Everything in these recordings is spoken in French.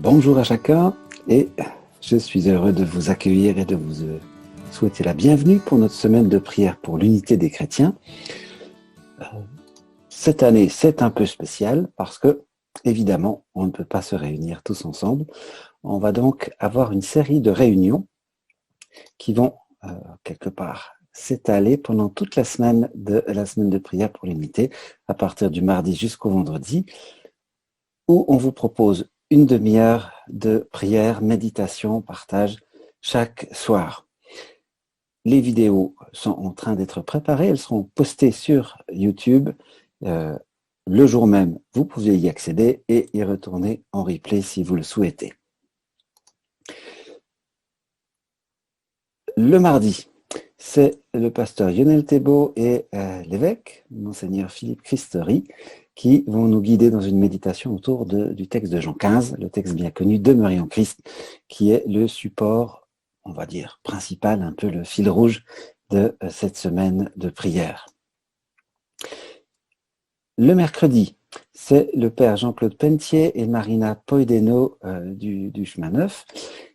Bonjour à chacun et je suis heureux de vous accueillir et de vous souhaiter la bienvenue pour notre semaine de prière pour l'unité des chrétiens. Cette année, c'est un peu spécial parce que, évidemment, on ne peut pas se réunir tous ensemble. On va donc avoir une série de réunions qui vont quelque part s'étaler pendant toute la semaine de prière pour l'unité, à partir du mardi jusqu'au vendredi, où on vous propose une demi-heure de prière, méditation, partage chaque soir. Les vidéos sont en train d'être préparées, elles seront postées sur YouTube le jour même. Vous pouvez y accéder et y retourner en replay si vous le souhaitez. Le mardi, c'est le pasteur Lionel Thébault et l'évêque, monseigneur Philippe Christori, qui vont nous guider dans une méditation autour du texte de Jean 15, le texte bien connu, Demeurez en Christ, qui est le support, on va dire, principal, un peu le fil rouge de cette semaine de prière. Le mercredi, c'est le père Jean-Claude Pentier et Marina Poideno du Chemin Neuf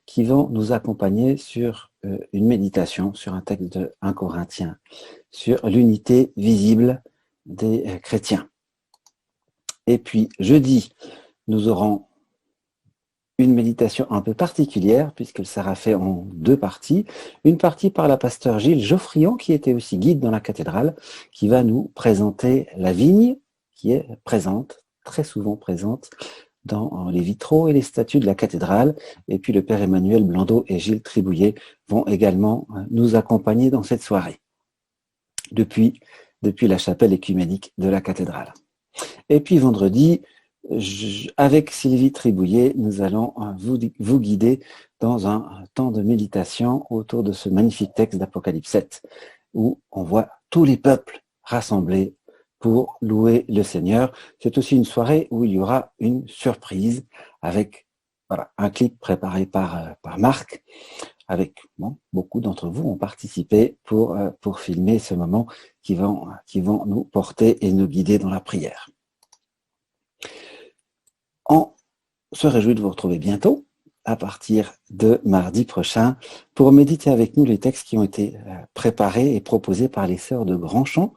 qui vont nous accompagner sur une méditation sur un texte de 1 Corinthiens, sur l'unité visible des chrétiens. Et puis, jeudi, nous aurons une méditation un peu particulière, puisqu'elle sera faite en deux parties. Une partie par la pasteur Gilles Geoffrion, qui était aussi guide dans la cathédrale, qui va nous présenter la vigne, qui est présente, très souvent présente, dans les vitraux et les statues de la cathédrale. Et puis le père Emmanuel Blandot et Gilles Tribouillet vont également nous accompagner dans cette soirée, depuis la chapelle écuménique de la cathédrale. Et puis vendredi, avec Sylvie Tribouillet, nous allons vous guider dans un temps de méditation autour de ce magnifique texte d'Apocalypse 7, où on voit tous les peuples rassemblés pour louer le Seigneur. C'est aussi une soirée où il y aura une surprise avec un clip préparé par Marc, avec beaucoup d'entre vous ont participé pour filmer ce moment qui vont nous porter et nous guider dans la prière. On se réjouit de vous retrouver bientôt, à partir de mardi prochain, pour méditer avec nous les textes qui ont été préparés et proposés par les sœurs de Grandchamp.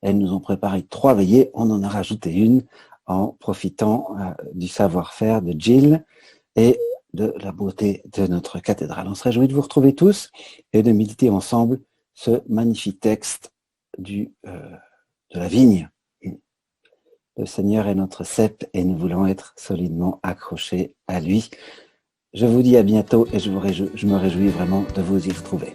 Elles nous ont préparé 3 veillées, on en a rajouté une en profitant du savoir-faire de Gilles et de la beauté de notre cathédrale. On se réjouit de vous retrouver tous et de méditer ensemble ce magnifique texte de la vigne. Le Seigneur est notre cep et nous voulons être solidement accrochés à lui. Je vous dis à bientôt et je me réjouis vraiment de vous y retrouver.